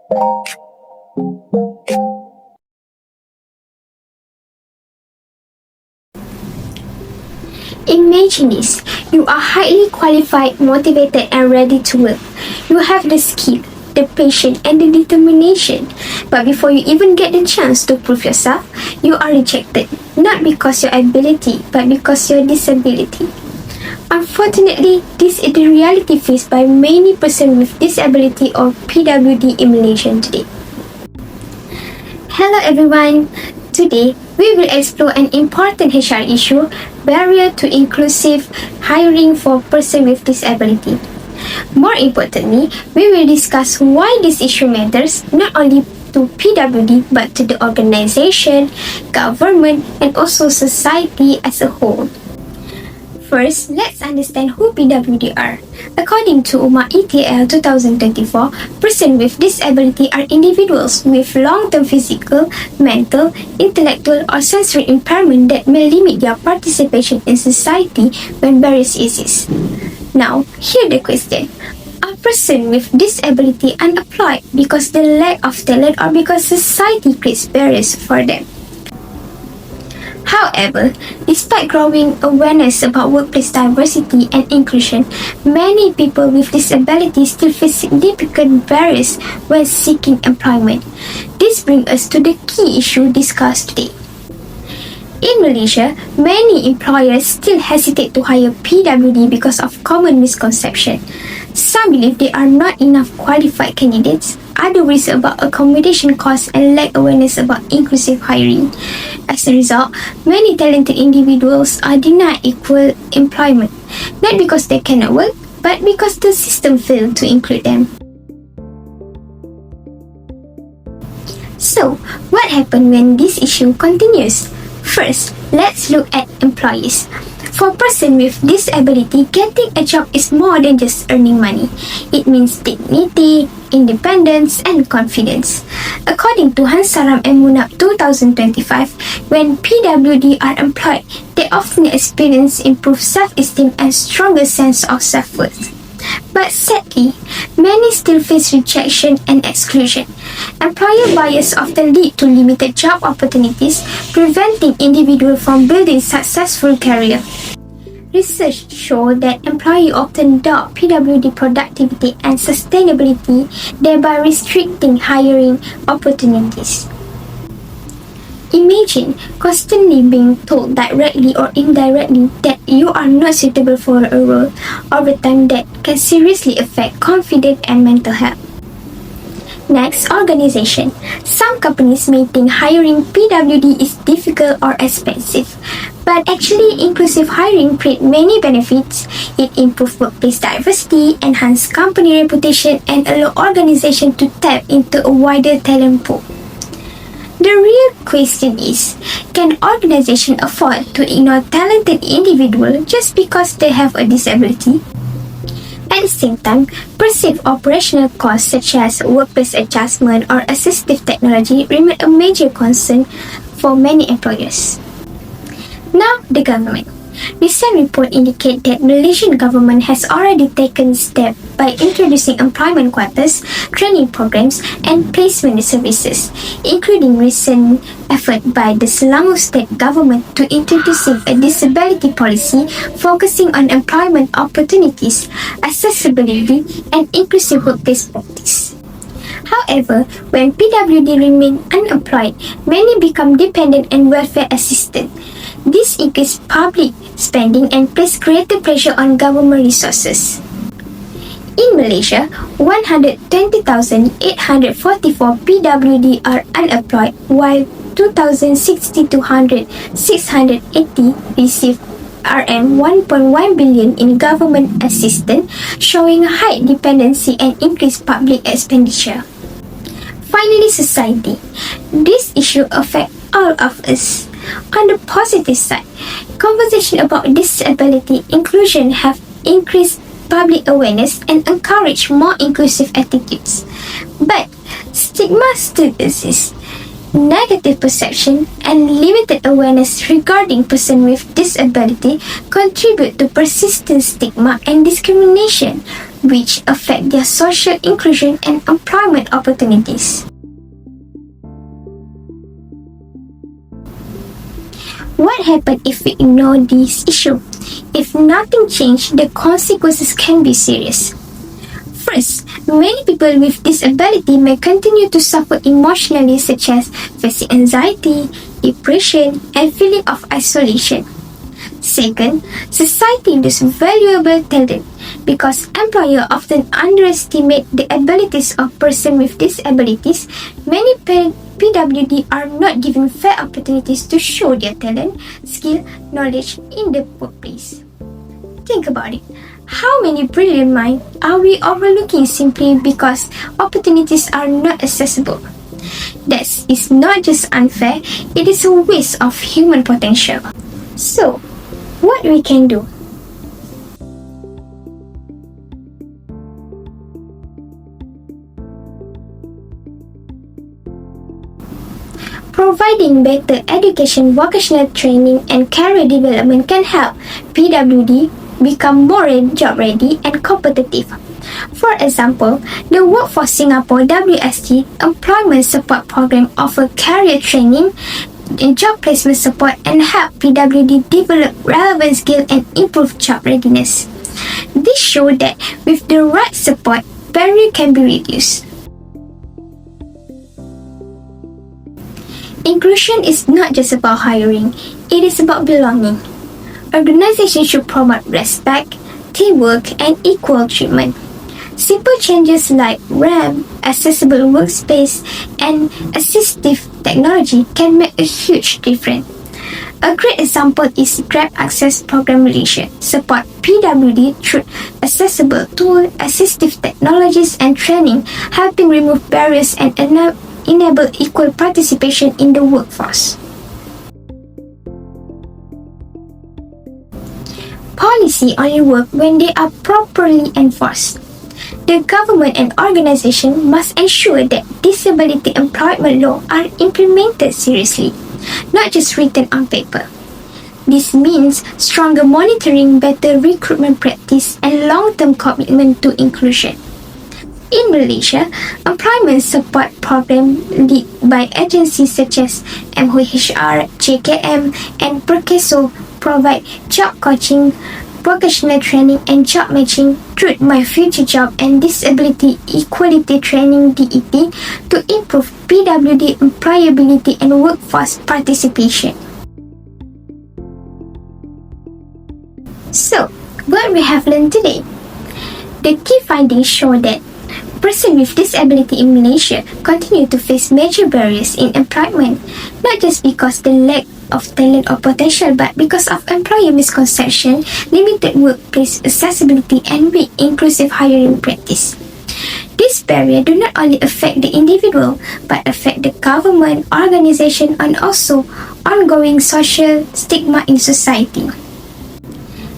Imagine this. You are highly qualified, motivated, and ready to work. You have the skill, the patience, and the determination. But before you even get the chance to prove yourself, you are rejected. Not because your ability, but because your disability. Unfortunately, this is the reality faced by many persons with disability or PWD in Malaysia today. Hello everyone! Today, we will explore an important HR issue, barrier to inclusive hiring for persons with disability. More importantly, we will discuss why this issue matters not only to PWD but to the organization, government, and also society as a whole. First, let's understand who PWD are. According to UMA ETL 2024, persons with disability are individuals with long-term physical, mental, intellectual, or sensory impairment that may limit their participation in society when barriers exist. Now, here the question. Are persons with disability unemployed because they lack of talent or because society creates barriers for them? However, despite growing awareness about workplace diversity and inclusion, many people with disabilities still face significant barriers when seeking employment. This brings us to the key issue discussed today. In Malaysia, many employers still hesitate to hire PWD because of common misconception. Some believe there are not enough qualified candidates. Others worry about accommodation costs and lack awareness about inclusive hiring. As a result, many talented individuals are denied equal employment, not because they cannot work, but because the system failed to include them. So, what happens when this issue continues? First, let's look at employees. For persons with disability, getting a job is more than just earning money. It means dignity, independence, and confidence. According to Hansaram and Munab 2025, when PWD are employed, they often experience improved self-esteem and stronger sense of self-worth. But sadly, many still face rejection and exclusion. Employer bias often lead to limited job opportunities, preventing individuals from building successful career. Research shows that employees often doubt PWD productivity and sustainability, thereby restricting hiring opportunities. Imagine constantly being told directly or indirectly that you are not suitable for a role. Over time, that can seriously affect confidence and mental health. Next, organization. Some companies may think hiring PWD is difficult or expensive, but actually inclusive hiring creates many benefits. It improves workplace diversity, enhances company reputation, and allows organizations to tap into a wider talent pool. The real question is, can organizations afford to ignore talented individuals just because they have a disability? At the same time, perceived operational costs such as workplace adjustment or assistive technology remain a major concern for many employers. Now, the government. Recent reports indicate that Malaysian government has already taken steps by introducing employment quotas, training programs, and placement services, including recent effort by the Selangor state government to introducing a disability policy focusing on employment opportunities, accessibility, and inclusive workplace practice. However, when PWD remain unemployed, many become dependent and welfare assistant. This increases public spending and places greater pressure on government resources. In Malaysia, 120,844 PWD are unemployed, while 2,680 receive HRM1.1 billion in government assistance, showing high dependency and increased public expenditure. Finally, society. This issue affects all of us. On the positive side, conversation about disability inclusion have increased public awareness and encouraged more inclusive attitudes. But stigma still exists. Negative perception and limited awareness regarding persons with disability contribute to persistent stigma and discrimination, which affect their social inclusion and employment opportunities. What happens if we ignore this issue? If nothing changes, the consequences can be serious. First, many people with disability may continue to suffer emotionally, such as facing anxiety, depression, and feeling of isolation. Second, society loses valuable talent because employers often underestimate the abilities of persons with disabilities. Many PWD are not given fair opportunities to show their talent, skill, knowledge in the workplace. Think about it. How many brilliant minds are we overlooking simply because opportunities are not accessible? That is not just unfair, it is a waste of human potential. So, what we can do? Providing better education, vocational training, and career development can help PWD become more job ready and competitive. For example, the Workforce Singapore WST Employment Support Program offers career training and job placement support and help PWD develop relevant skills and improve job readiness. This shows that with the right support, barriers can be reduced. Inclusion is not just about hiring, it is about belonging. Organizations should promote respect, teamwork, and equal treatment. Simple changes like ramp, accessible workspace, and assistive technology can make a huge difference. A great example is Grab Access Program Malaysia, support PWD through accessible tools, assistive technologies, and training, helping remove barriers and enable equal participation in the workforce. Policy only work when they are properly enforced. The government and organization must ensure that disability employment law are implemented seriously, not just written on paper. This means stronger monitoring, better recruitment practice, and long-term commitment to inclusion. In Malaysia, employment support programs led by agencies such as MHR, JKM, and Perkeso provide job coaching, vocational training, and job matching through My Future Job and Disability Equality Training DET to improve PWD employability and workforce participation. So, what we have learned today? The key findings show that persons with disability in Malaysia continue to face major barriers in employment, not just because the lack of talent or potential, but because of employer misconception, limited workplace accessibility, and weak inclusive hiring practice. These barriers do not only affect the individual, but affect the government, organization, and also ongoing social stigma in society.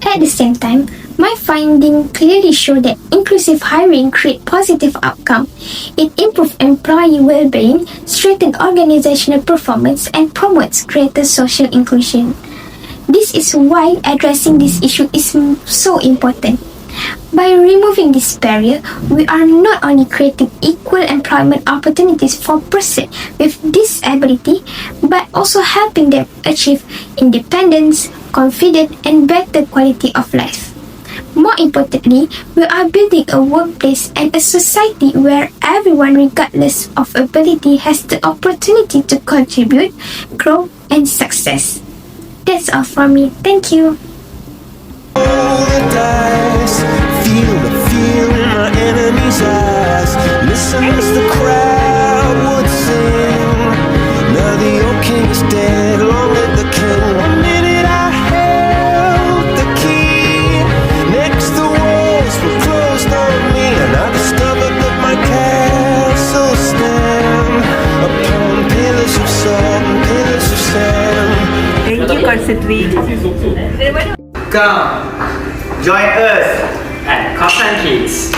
At the same time, my findings clearly show that inclusive hiring creates positive outcomes. It improves employee well-being, strengthens organizational performance, and promotes greater social inclusion. This is why addressing this issue is so important. By removing this barrier, we are not only creating equal employment opportunities for persons with disability, but also helping them achieve independence, confidence, and better quality of life. More importantly, we are building a workplace and a society where everyone, regardless of ability, has the opportunity to contribute, grow, and success. That's all from me. Thank you. Roll the dice, feel the fear in my enemy's eyes. Listen as the crowd would sing. Now the old king is dead, long live the king. One minute I held the key. Next the walls were closed on me, and I discovered that my castle stand upon pillars of salt and pillars of sand. Thank you, concentrate. Come, join us at Cotton Kids.